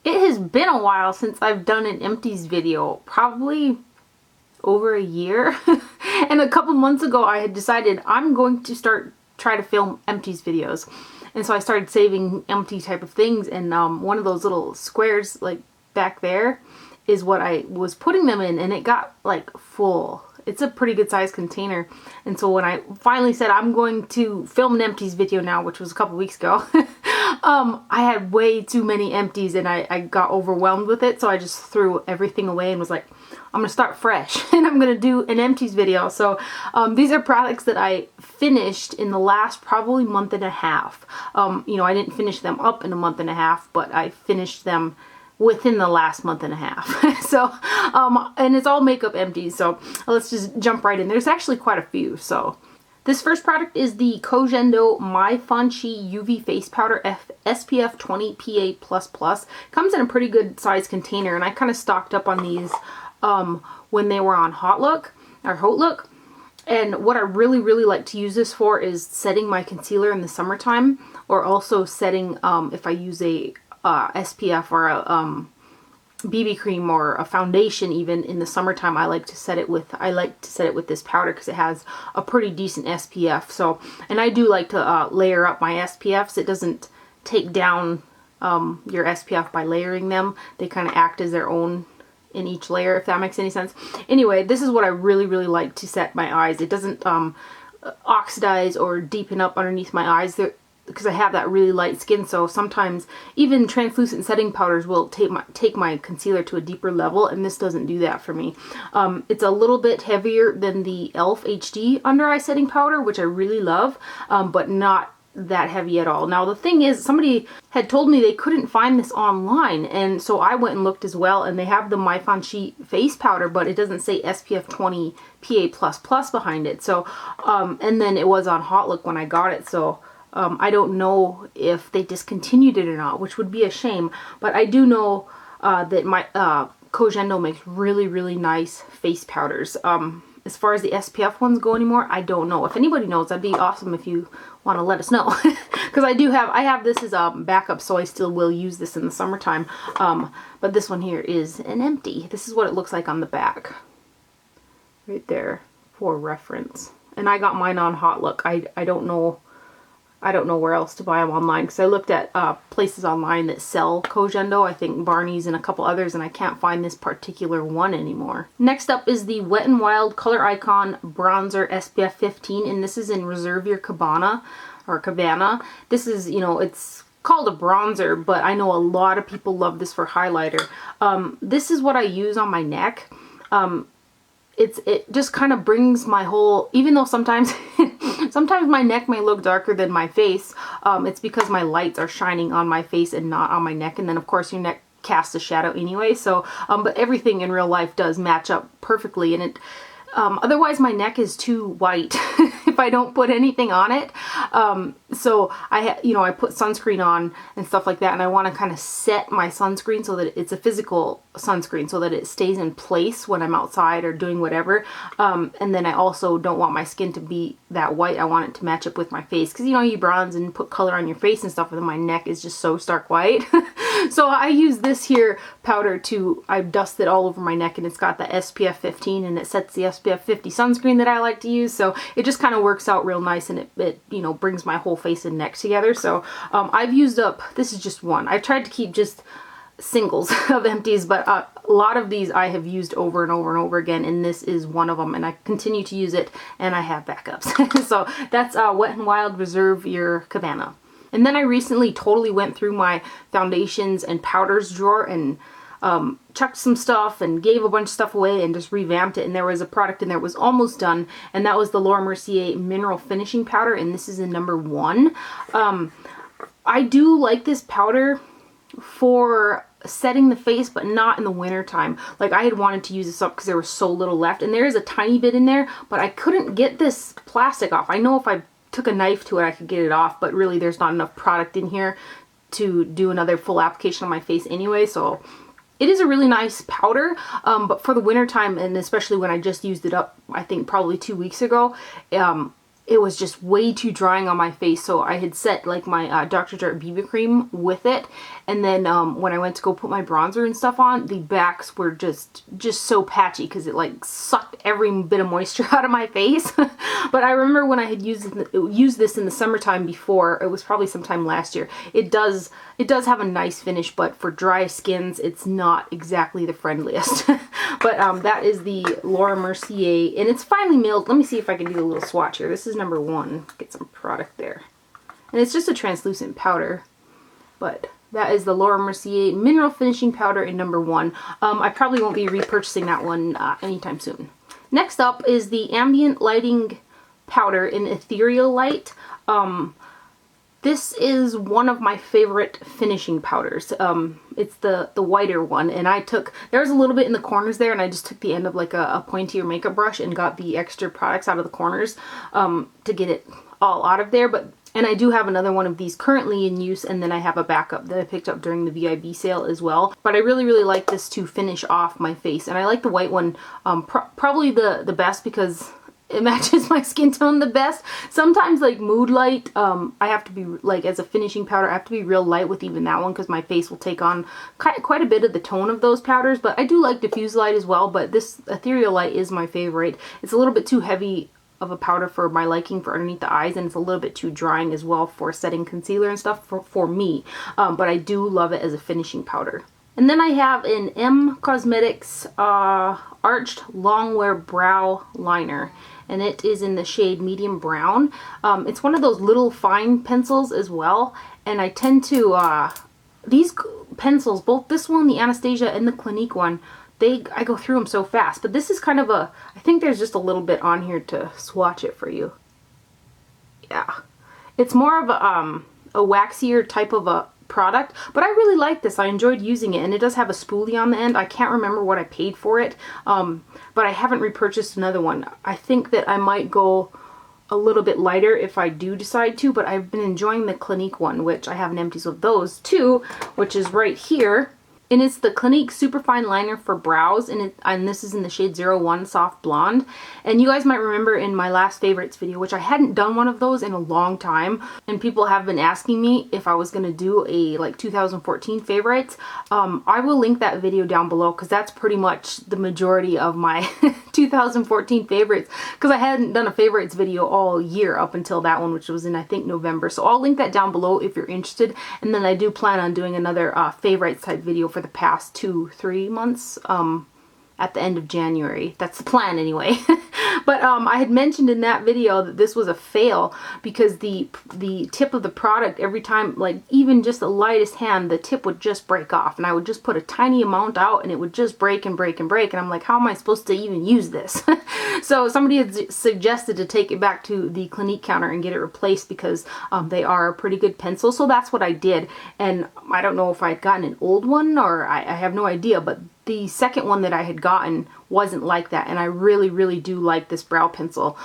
It has been a while since I've done an Empties video, probably over a year. And a couple months ago I had decided I'm going to try to film Empties videos. And so I started saving empty type of things, and one of those little squares like back there is what I was putting them in, and it got like full. It's a pretty good sized container. And so when I finally said I'm going to film an Empties video now, which was a couple weeks ago, I had way too many empties and I got overwhelmed with it. So I just threw everything away and was like, I'm gonna start fresh and I'm gonna do an Empties video. So these are products that I finished in the last probably month and a half. You know, I didn't finish them up in a month and a half, but I finished them within the last month and a half. So, and it's all makeup empties, so let's just jump right in. There's actually quite a few. So this first product is the Kojendo My Fanchi UV Face Powder SPF 20 PA++. Comes in a pretty good size container, and I kind of stocked up on these when they were on Hot Look. And what I really like to use this for is setting my concealer in the summertime, or also setting if I use a SPF or a BB cream or a foundation even in the summertime. I like to set it with this powder because it has a pretty decent SPF. So, and I do like to layer up my SPFs. It doesn't take down your SPF by layering them. They kind of act as their own in each layer, if that makes any sense. Anyway, this is what I really like to set my eyes. It doesn't oxidize or deepen up underneath my eyes because I have that really light skin, so sometimes even translucent setting powders will take my concealer to a deeper level, and this doesn't do that for me. It's a little bit heavier than the e.l.f. HD under eye setting powder, which I really love, but not that heavy at all. Now the thing is, somebody had told me they couldn't find this online, and so I went and looked as well, and they have the My Fanchi face powder, but it doesn't say SPF 20 PA++ behind it. So and then it was on Hot Look when I got it, so I don't know if they discontinued it or not, which would be a shame, but I do know that my Kojendo makes really nice face powders. As far as the SPF ones go anymore, I don't know. If anybody knows, that'd be awesome if you want to let us know. Because I have this as a backup, so I still will use this in the summertime. But this one here is an empty. This is what it looks like on the back. Right there, for reference. And I got mine on Hot Look. I don't know where else to buy them online, because I looked at places online that sell Kojendo, I think Barney's and a couple others, and I can't find this particular one anymore. Next up is the Wet n Wild Color Icon Bronzer SPF 15, and this is in Reserve Your Cabana. This is, you know, it's called a bronzer, but I know a lot of people love this for highlighter. This is what I use on my neck. It just kind of brings my whole, even though sometimes sometimes my neck may look darker than my face, it's because my lights are shining on my face and not on my neck, and then of course your neck casts a shadow anyway, so but everything in real life does match up perfectly, and it otherwise my neck is too white if I don't put anything on it. So I put sunscreen on and stuff like that, and I want to kind of set my sunscreen so that it's a physical sunscreen so that it stays in place when I'm outside or doing whatever. And then I also don't want my skin to be that white. I want it to match up with my face, because you bronze and put color on your face and stuff, and then my neck is just so stark white. So I use this here powder I dust it all over my neck, and it's got the SPF 15, and it sets the SPF 50 sunscreen that I like to use, so it just kind of works out real nice, and it brings my whole face and neck together. So I've used up, this is just one. I've tried to keep just singles of empties, but a lot of these I have used over and over again, and this is one of them, and I continue to use it, and I have backups. So that's Wet n Wild Reserve Your Cabana. And then I recently totally went through my foundations and powders drawer and chucked some stuff and gave a bunch of stuff away and just revamped it, and there was a product in there that was almost done, and that was the Laura Mercier Mineral Finishing Powder, and this is in number 1. I do like this powder for setting the face, but not in the winter time. Like, I had wanted to use this up because there was so little left, and there is a tiny bit in there, but I couldn't get this plastic off. I know if I took a knife to it I could get it off, but really there's not enough product in here to do another full application on my face anyway, so it is a really nice powder, but for the winter time, and especially when I just used it up, I think probably 2 weeks ago, it was just way too drying on my face, so I had set like my Dr. Jart BB cream with it, and then when I went to go put my bronzer and stuff on, the backs were just so patchy because it like sucked every bit of moisture out of my face. But I remember when I had used this in the summertime before, it was probably sometime last year. It does have a nice finish, but for dry skins, it's not exactly the friendliest. But that is the Laura Mercier, and it's finely milled. Let me see if I can do a little swatch here. This is number 1. Get some product there. And it's just a translucent powder, but that is the Laura Mercier Mineral Finishing Powder in number 1. I probably won't be repurchasing that one anytime soon. Next up is the Ambient Lighting Powder in Ethereal Light. This is one of my favorite finishing powders. It's the whiter one, and there's a little bit in the corners there, and I just took the end of like a pointier makeup brush and got the extra products out of the corners to get it all out of there. And I do have another one of these currently in use, and then I have a backup that I picked up during the VIB sale as well. But I really, really like this to finish off my face, and I like the white one probably the best because it matches my skin tone the best. Sometimes like Mood Light, I have to be like, as a finishing powder, I have to be real light with even that one because my face will take on quite a bit of the tone of those powders. But I do like Diffuse Light as well, but this Ethereal Light is my favorite. It's a little bit too heavy of a powder for my liking for underneath the eyes, and it's a little bit too drying as well for setting concealer and stuff for me. But I do love it as a finishing powder. And then I have an M Cosmetics Arched Longwear Brow Liner, and it is in the shade Medium Brown. It's one of those little fine pencils as well, and I tend to, these pencils, both this one, the Anastasia, and the Clinique one, I go through them so fast. But this is kind of I think there's just a little bit on here to swatch it for you. Yeah. It's more of a waxier type of a product, but I really like this. I enjoyed using it, and it does have a spoolie on the end. I can't remember what I paid for it, but I haven't repurchased another one. I think that I might go a little bit lighter if I do decide to, but I've been enjoying the Clinique one, which I have an Empties of those too, which is right here. And it's the Clinique Superfine Liner for Brows, and this is in the shade 01 Soft Blonde. And you guys might remember in my last favorites video, which I hadn't done one of those in a long time, and people have been asking me if I was going to do a like 2014 favorites. I will link that video down below because that's pretty much the majority of my 2014 favorites, because I hadn't done a favorites video all year up until that one, which was in I think November. So I'll link that down below if you're interested. And then I do plan on doing another favorites type video for the past 2-3 months at the end of January. That's the plan anyway. But I had mentioned in that video that this was a fail because the tip of the product, every time, like even just the lightest hand, the tip would just break off, and I would just put a tiny amount out and it would just break and break and break, and I'm like, how am I supposed to even use this? So somebody had suggested to take it back to the Clinique counter and get it replaced because they are a pretty good pencil. So that's what I did, and I don't know if I had gotten an old one or I have no idea, but the second one that I had gotten wasn't like that, and I really, really do like this brow pencil.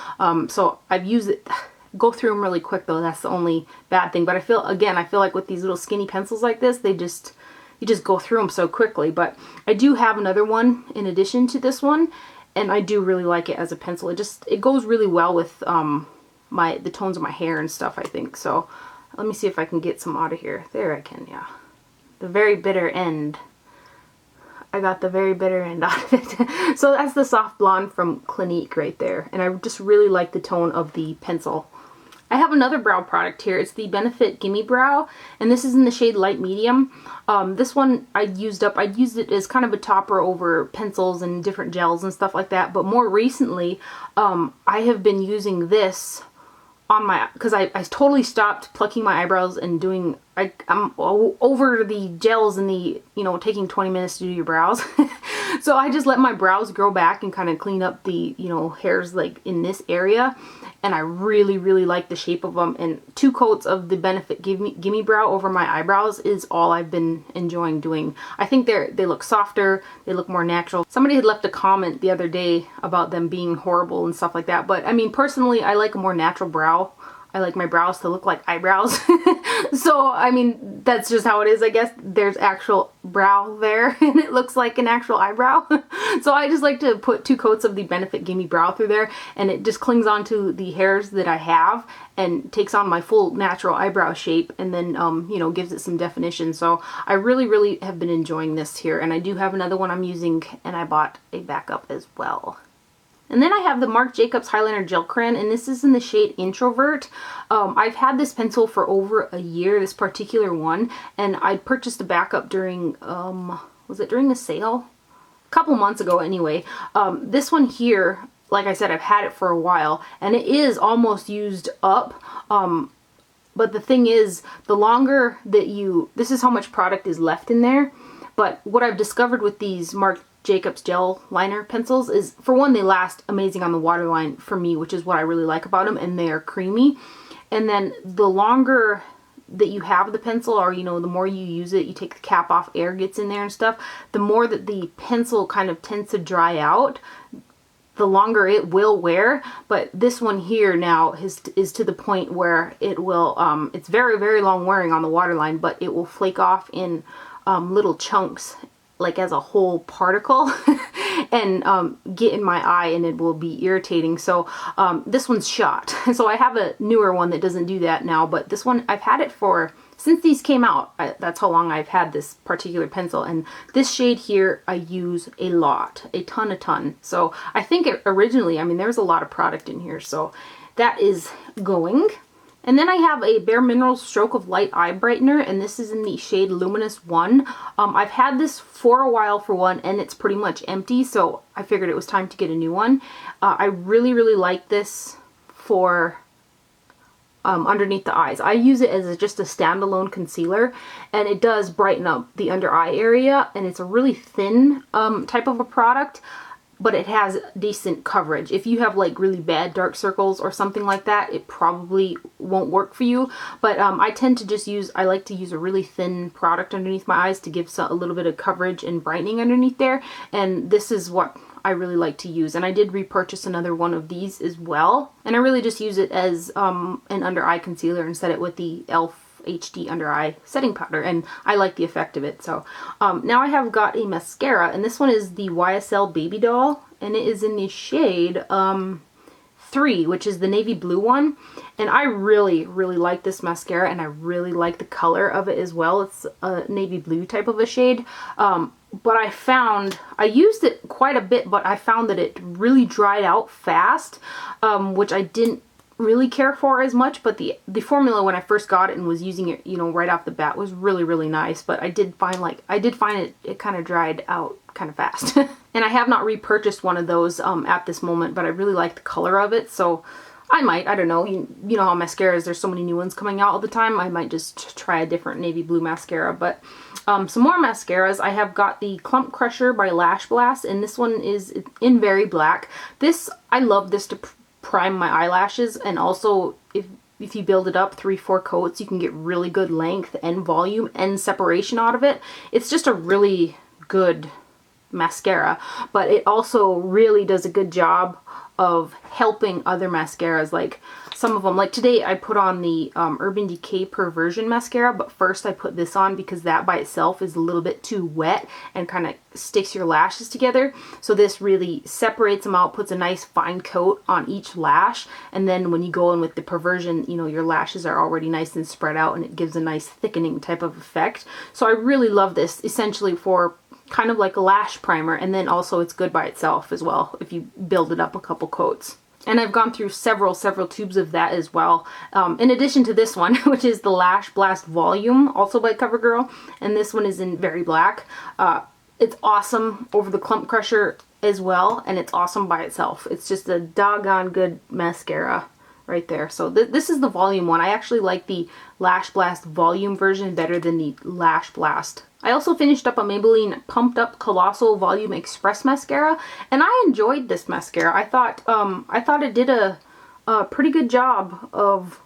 So I've used it. Go through them really quick though. That's the only bad thing. But I feel like with these little skinny pencils like this, you just go through them so quickly. But I do have another one in addition to this one, and I do really like it as a pencil. It goes really well with the tones of my hair and stuff, I think. So let me see if I can get some out of here. There I can, yeah. The very bitter end. I got the very bitter end out of it. So that's the Soft Blonde from Clinique right there. And I just really like the tone of the pencil. I have another brow product here. It's the Benefit Gimme Brow, and this is in the shade Light Medium. This one I used up. I used it as kind of a topper over pencils and different gels and stuff like that. But more recently, I have been using this on my, because I totally stopped plucking my eyebrows and doing, I'm over the gels and the, taking 20 minutes to do your brows. So I just let my brows grow back and kind of clean up the, hairs like in this area. And I really, really like the shape of them. And 2 coats of the Benefit Gimme Brow over my eyebrows is all I've been enjoying doing. I think they look softer, they look more natural. Somebody had left a comment the other day about them being horrible and stuff like that. But I mean, personally, I like a more natural brow. I like my brows to look like eyebrows. So, I mean, that's just how it is, I guess. There's actual brow there, and it looks like an actual eyebrow. So I just like to put 2 coats of the Benefit Gimme Brow through there, and it just clings onto the hairs that I have and takes on my full natural eyebrow shape, and then, you know, gives it some definition. So I really, really have been enjoying this here, and I do have another one I'm using, and I bought a backup as well. And then I have the Marc Jacobs Highliner Gel Crayon, and this is in the shade Introvert. I've had this pencil for over a year, this particular one, and I purchased a backup during, was it during a sale? A couple months ago anyway. This one here, like I said, I've had it for a while, and it is almost used up. But the thing is, the longer that this is how much product is left in there. But what I've discovered with these Marc Jacobs gel liner pencils is, for one, they last amazing on the waterline for me, which is what I really like about them, and they are creamy. And then the longer that you have the pencil, or, you know, the more you use it, you take the cap off, air gets in there and stuff, the more that the pencil kind of tends to dry out, the longer it will wear. But this one here now is to the point where it will, it's very, very long wearing on the waterline, but it will flake off in little chunks, like as a whole particle, and get in my eye, and it will be irritating. So this one's shot. So I have a newer one that doesn't do that now, but this one, I've had it for, since these came out, that's how long I've had this particular pencil. And this shade here I use a lot, a ton. So I think originally, I mean, there's a lot of product in here, so that is going. And then I have a Bare Minerals Stroke of Light Eye Brightener, and this is in the shade Luminous 1. I've had this for a while for one, and it's pretty much empty, so I figured it was time to get a new one. I really, really like this for underneath the eyes. I use it as just a standalone concealer, and it does brighten up the under eye area, and it's a really thin type of a product, but it has decent coverage. If you have like really bad dark circles or something like that, it probably won't work for you. But I tend to just I like to use a really thin product underneath my eyes to give a little bit of coverage and brightening underneath there. And this is what I really like to use. And I did repurchase another one of these as well. And I really just use it as an under eye concealer and set it with the e.l.f. HD under eye setting powder, and I like the effect of it. So now I have got a mascara, and this one is the YSL Baby Doll, and it is in the shade 3, which is the navy blue one. And I really, really like this mascara, and I really like the color of it as well. It's a navy blue type of a shade. But I used it quite a bit, but I found that it really dried out fast, which I didn't really care for as much. But the formula, when I first got it and was using it, you know, right off the bat, was really, really nice. But I did find it kind of dried out kind of fast. And I have not repurchased one of those at this moment, but I really like the color of it, so I don't know, you know how mascaras, there's so many new ones coming out all the time. I might just try a different navy blue mascara. But some more mascaras. I have got the Clump Crusher by Lash Blast, and this one is in Very Black. I love this to prime my eyelashes, and also if you build it up 3-4 coats, you can get really good length and volume and separation out of it. It's just a really good mascara, but it also really does a good job of helping other mascaras. Like some of them, like today I put on the Urban Decay Perversion mascara, but first I put this on because that by itself is a little bit too wet and kind of sticks your lashes together. So this really separates them out, puts a nice fine coat on each lash, and then when you go in with the Perversion, you know, your lashes are already nice and spread out, and it gives a nice thickening type of effect. So I really love this essentially for kind of like a lash primer, and then also it's good by itself as well if you build it up a couple coats. And I've gone through several tubes of that as well, in addition to this one, which is the Lash Blast Volume, also by CoverGirl, and this one is in Very Black. It's awesome over the Clump Crusher as well, and it's awesome by itself. It's just a doggone good mascara right there. So this is the volume one. I actually like the Lash Blast Volume version better than the Lash Blast. I also finished up a Maybelline Pumped Up Colossal Volume Express mascara, and I enjoyed this mascara. I thought it did a pretty good job of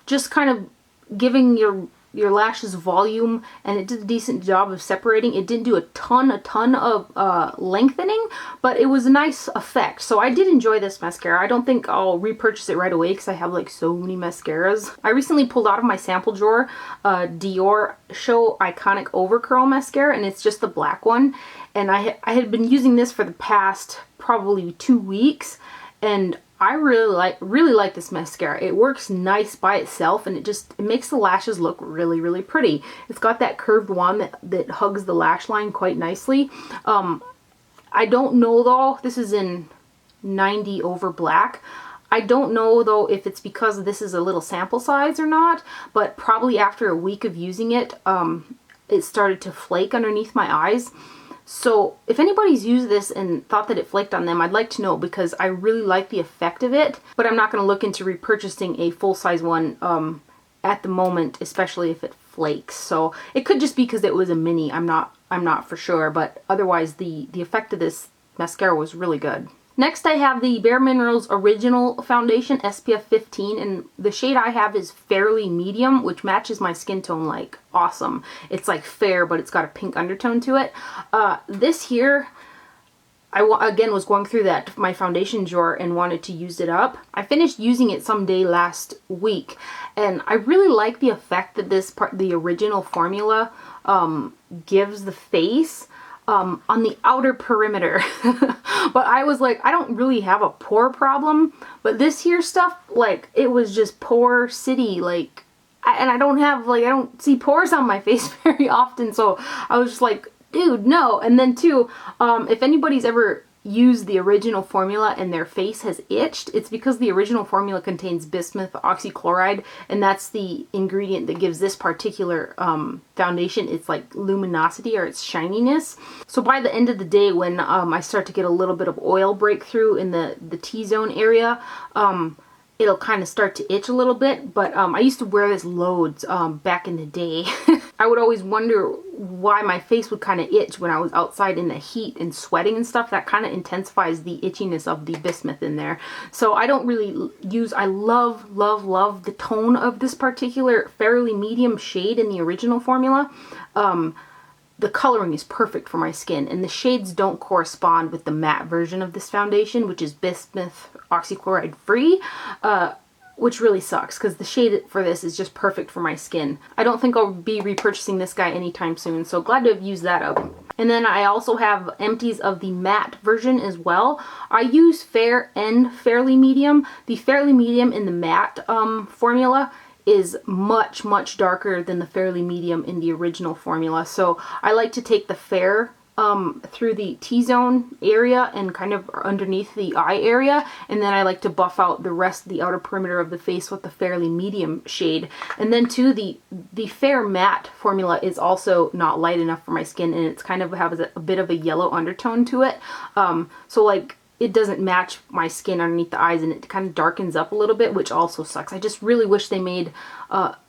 just kind of giving your your lashes volume, and it did a decent job of separating. It didn't do a ton of lengthening, but it was a nice effect. So I did enjoy this mascara. I don't think I'll repurchase it right away because I have like so many mascaras. I recently pulled out of my sample drawer Dior Show Iconic Overcurl mascara, and it's just the black one. And I had been using this for the past probably 2 weeks, and I really like this mascara. It works nice by itself, and it makes the lashes look really pretty. It's got that curved wand that hugs the lash line quite nicely. I don't know though, this is in 90 over black. I don't know though if it's because this is a little sample size or not, but probably after a week of using it, it started to flake underneath my eyes. So if anybody's used this and thought that it flaked on them, I'd like to know, because I really like the effect of it, but I'm not going to look into repurchasing a full-size one at the moment, especially if it flakes. So it could just be because it was a mini. I'm not for sure, but otherwise the effect of this mascara was really good. Next I have the Bare Minerals Original Foundation SPF 15, and the shade I have is Fairly Medium, which matches my skin tone like awesome. It's like fair, but it's got a pink undertone to it. This here, I again was going through my foundation drawer and wanted to use it up. I finished using it someday last week, and I really like the effect that the original formula gives the face. On the outer perimeter. But I was like, I don't really have a pore problem, but this here stuff, like, it was just pore city, like, and I don't see pores on my face very often, so I was just like, dude, no. And then too, if anybody's ever used the original formula and their face has itched, it's because the original formula contains bismuth oxychloride, and that's the ingredient that gives this particular foundation its like luminosity, or its shininess. So by the end of the day, when I start to get a little bit of oil breakthrough in the T-zone area, it'll kind of start to itch a little bit. But I used to wear this loads back in the day. I would always wonder why my face would kind of itch when I was outside in the heat and sweating and stuff. That kind of intensifies the itchiness of the bismuth in there. So I don't really use, I love the tone of this particular Fairly Medium shade in the original formula. The coloring is perfect for my skin, and the shades don't correspond with the matte version of this foundation, which is bismuth oxychloride free, which really sucks because the shade for this is just perfect for my skin. I don't think I'll be repurchasing this guy anytime soon, so glad to have used that up. And then I also have Empties of the matte version as well. I use Fair and Fairly Medium. The Fairly Medium in the matte formula is much darker than the Fairly Medium in the original formula. So I like to take the Fair through the T-zone area and kind of underneath the eye area, and then I like to buff out the rest of the outer perimeter of the face with the Fairly Medium shade. And then too, the Fair Matte formula is also not light enough for my skin, and it's kind of has a bit of a yellow undertone to it. So like, it doesn't match my skin underneath the eyes, and it kind of darkens up a little bit, which also sucks. I just really wish they made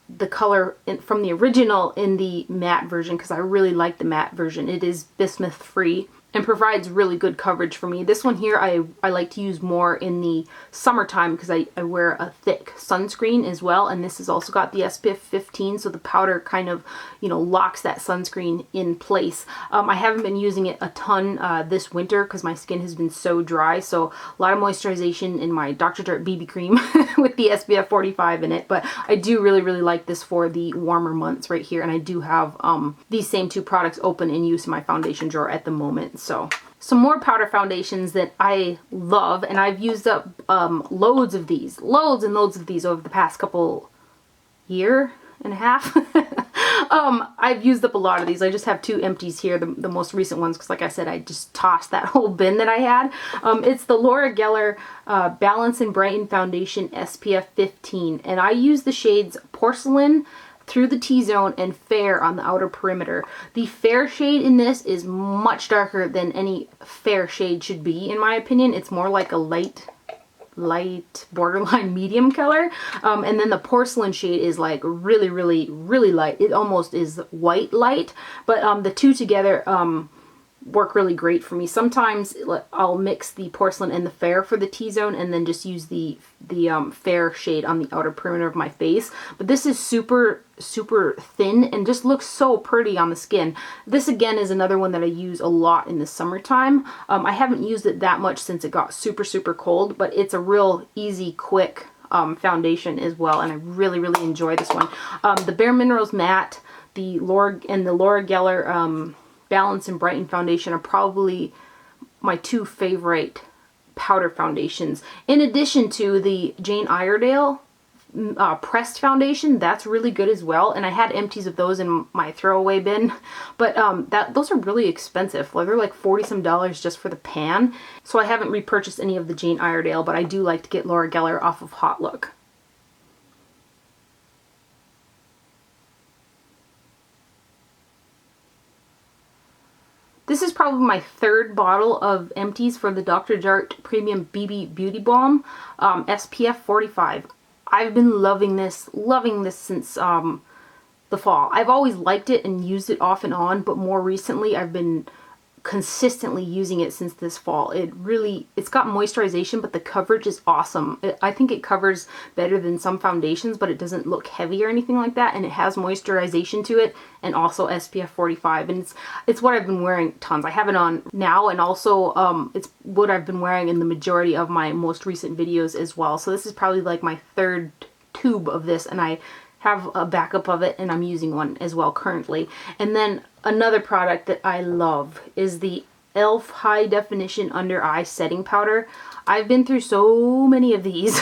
the color from the original in the matte version, because I really like the matte version. It is bismuth free and provides really good coverage for me. This one here I like to use more in the summertime because I wear a thick sunscreen as well, and this has also got the SPF 15, so the powder kind of, you know, locks that sunscreen in place. I haven't been using it a ton this winter because my skin has been so dry, so a lot of moisturization in my Dr. Jart BB cream with the SPF 45 in it, but I do really like this for the warmer months right here, and I do have these same two products open in use in my foundation drawer at the moment. So some more powder foundations that I love, and I've used up loads and loads of these over the past year and a half. I've used up a lot of these. I just have two Empties here, the most recent ones, because like I said, I just tossed that whole bin that I had. It's the Laura Geller Balance and Brighten Foundation SPF 15, and I use the shades Porcelain through the T-zone and Fair on the outer perimeter. The Fair shade in this is much darker than any fair shade should be, in my opinion. It's more like a light borderline medium color, and then the Porcelain shade is like really light. It almost is white light, but the two together work really great for me. Sometimes I'll mix the porcelain and the fair for the T-zone and then just use the fair shade on the outer perimeter of my face. But this is super thin and just looks so pretty on the skin. This again is another one that I use a lot in the summertime. I haven't used it that much since it got super cold, but it's a real easy, quick foundation as well, and I really enjoy this one. The Bare Minerals Matte, the Laura Geller Balance and Brighten foundation are probably my two favorite powder foundations. In addition to the Jane Iredale pressed foundation, that's really good as well, and I had empties of those in my throwaway bin, but those are really expensive. Like, they're like $40 some just for the pan, so I haven't repurchased any of the Jane Iredale, but I do like to get Laura Geller off of Hot Look. This is probably my third bottle of empties for the Dr. Jart Premium BB Beauty Balm, SPF 45. I've been loving this since the fall. I've always liked it and used it off and on, but more recently I've been consistently using it since this fall. It's got moisturization, but the coverage is awesome. I think it covers better than some foundations, but it doesn't look heavy or anything like that, and it has moisturization to it and also SPF 45, and it's what I've been wearing tons. I have it on now, and also it's what I've been wearing in the majority of my most recent videos as well. So this is probably like my third tube of this, and I have a backup of it, and I'm using one as well currently. And then another product that I love is the e.l.f. High Definition Under Eye Setting Powder. I've been through so many of these.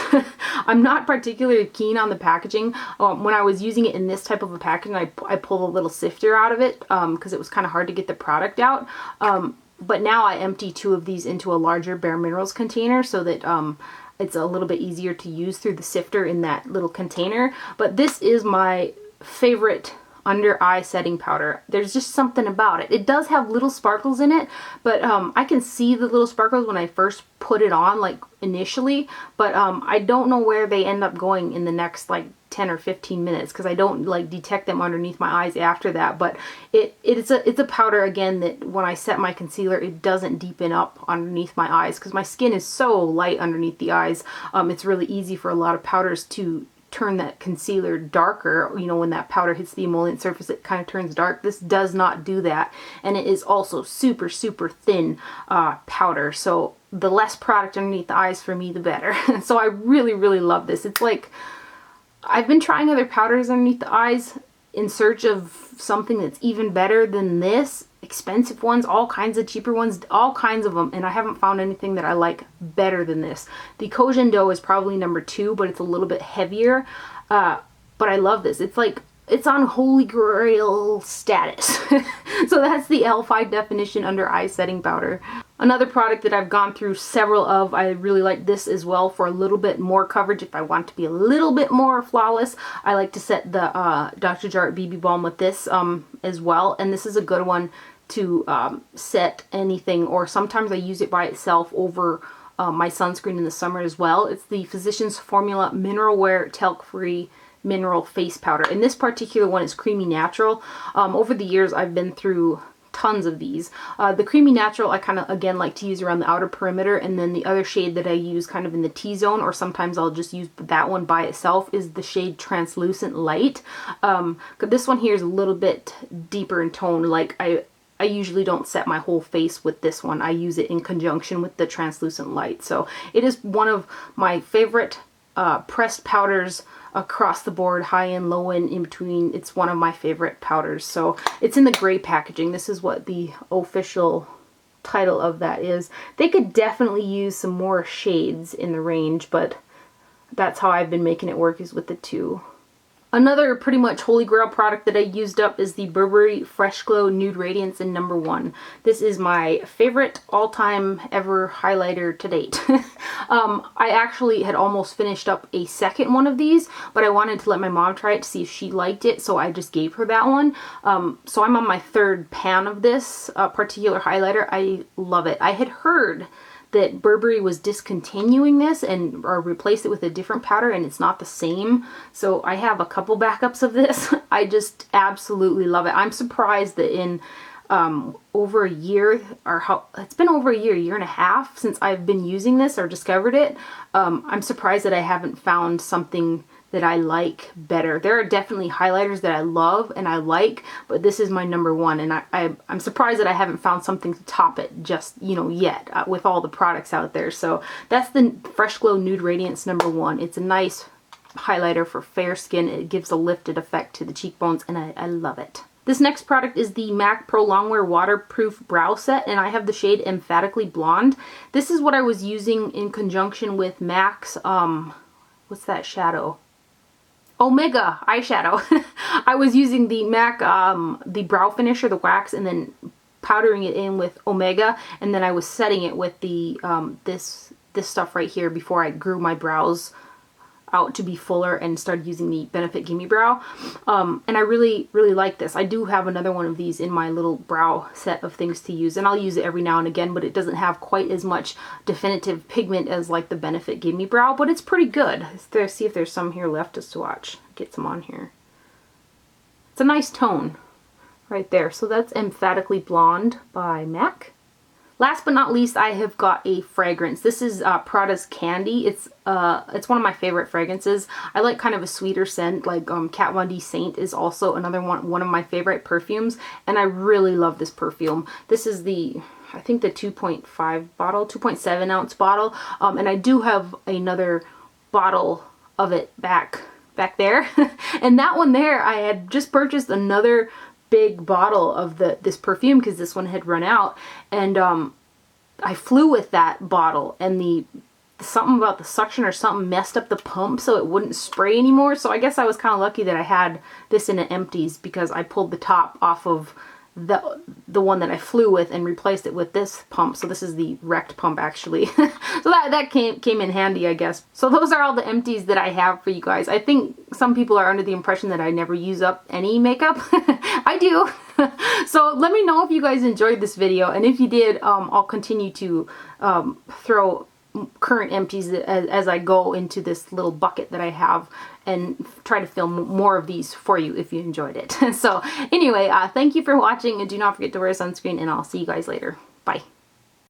I'm not particularly keen on the packaging. When I was using it in this type of a packaging, I pulled a little sifter out of it because it was kind of hard to get the product out. But now I empty 2 of these into a larger Bare Minerals container so that it's a little bit easier to use through the sifter in that little container. But this is my favorite under eye setting powder. There's just something about it. It does have little sparkles in it, but I can see the little sparkles when I first put it on, like initially, but I don't know where they end up going in the next like 10 or 15 minutes because I don't like detect them underneath my eyes after that. But it's a powder again that when I set my concealer, it doesn't deepen up underneath my eyes because my skin is so light underneath the eyes. It's really easy for a lot of powders to turn that concealer darker. You know, when that powder hits the emollient surface, it kind of turns dark. This does not do that, and it is also super thin powder, so the less product underneath the eyes for me, the better. So I really love this. It's like, I've been trying other powders underneath the eyes in search of something that's even better than this. Expensive ones, all kinds of cheaper ones, all kinds of them, and I haven't found anything that I like better than this. The Kojendo is probably number 2, but it's a little bit heavier, but I love this. It's like, it's on Holy Grail status. So that's the e.l.f. High Definition Under Eye Setting Powder. Another product that I've gone through several of, I really like this as well for a little bit more coverage. If I want to be a little bit more flawless, I like to set the Dr. Jart BB Balm with this as well, and this is a good one to set anything, or sometimes I use it by itself over my sunscreen in the summer as well. It's the Physicians Formula Mineral Wear Talc Free Mineral Face Powder, and this particular one is Creamy Natural. Over the years I've been through tons of these. The Creamy Natural I kind of again like to use around the outer perimeter, and then the other shade that I use kind of in the T-zone, or sometimes I'll just use that one by itself, is the shade Translucent Light. This one here is a little bit deeper in tone. Like I usually don't set my whole face with this one. I use it in conjunction with the Translucent Light. So it is one of my favorite pressed powders across the board, high end, low end, in between. It's one of my favorite powders. So it's in the gray packaging. This is what the official title of that is. They could definitely use some more shades in the range, but that's how I've been making it work, is with the 2. Another pretty much holy grail product that I used up is the Burberry Fresh Glow Nude Radiance in number 1. This is my favorite all-time ever highlighter to date. I actually had almost finished up a second one of these, but I wanted to let my mom try it to see if she liked it, so I just gave her that one. So I'm on my 3rd pan of this particular highlighter. I love it. I had heard that Burberry was discontinuing this and or replaced it with a different powder, and it's not the same. So I have a couple backups of this. I just absolutely love it. I'm surprised that in over a year, or it's been over a year and a half since I've been using this or discovered it. I'm surprised that I haven't found something that I like better. There are definitely highlighters that I love and I like, but this is my number one, and I'm surprised that I haven't found something to top it just, you know, yet with all the products out there. So that's the Fresh Glow Nude Radiance number one. It's a nice highlighter for fair skin. It gives a lifted effect to the cheekbones, and I love it. This next product is the MAC Pro Longwear Waterproof Brow Set, and I have the shade Emphatically Blonde. This is what I was using in conjunction with MAC's, what's that shadow? Omega eyeshadow. I was using the MAC, the brow finisher, the wax, and then powdering it in with Omega, and then I was setting it with the this stuff right here before I grew my brows out to be fuller and started using the Benefit Gimme Brow. And I really like this. I do have another one of these in my little brow set of things to use, and I'll use it every now and again, but it doesn't have quite as much definitive pigment as like the Benefit Gimme Brow, but it's pretty good. Let's see if there's some here left just to watch. Get some on here. It's a nice tone right there. So that's Emphatically Blonde by MAC. Last but not least, I have got a fragrance. This is Prada's Candy. It's one of my favorite fragrances. I like kind of a sweeter scent, like Kat Von D Saint is also another one of my favorite perfumes, and I really love this perfume. This is the, I think the 2.5 bottle, 2.7 ounce bottle, and I do have another bottle of it back there. And that one there, I had just purchased another big bottle of this perfume because this one had run out, and I flew with that bottle, and something about the suction or something messed up the pump so it wouldn't spray anymore. So I guess I was kind of lucky that I had this in an Empties, because I pulled the top off of the one that I flew with and replaced it with this pump. So this is the wrecked pump actually. So that came in handy, I guess. So those are all the Empties that I have for you guys. I think some people are under the impression that I never use up any makeup. I do. So let me know if you guys enjoyed this video, and if you did, I'll continue to throw current Empties as I go into this little bucket that I have, and try to film more of these for you if you enjoyed it. So anyway, thank you for watching, and do not forget to wear sunscreen, and I'll see you guys later. Bye.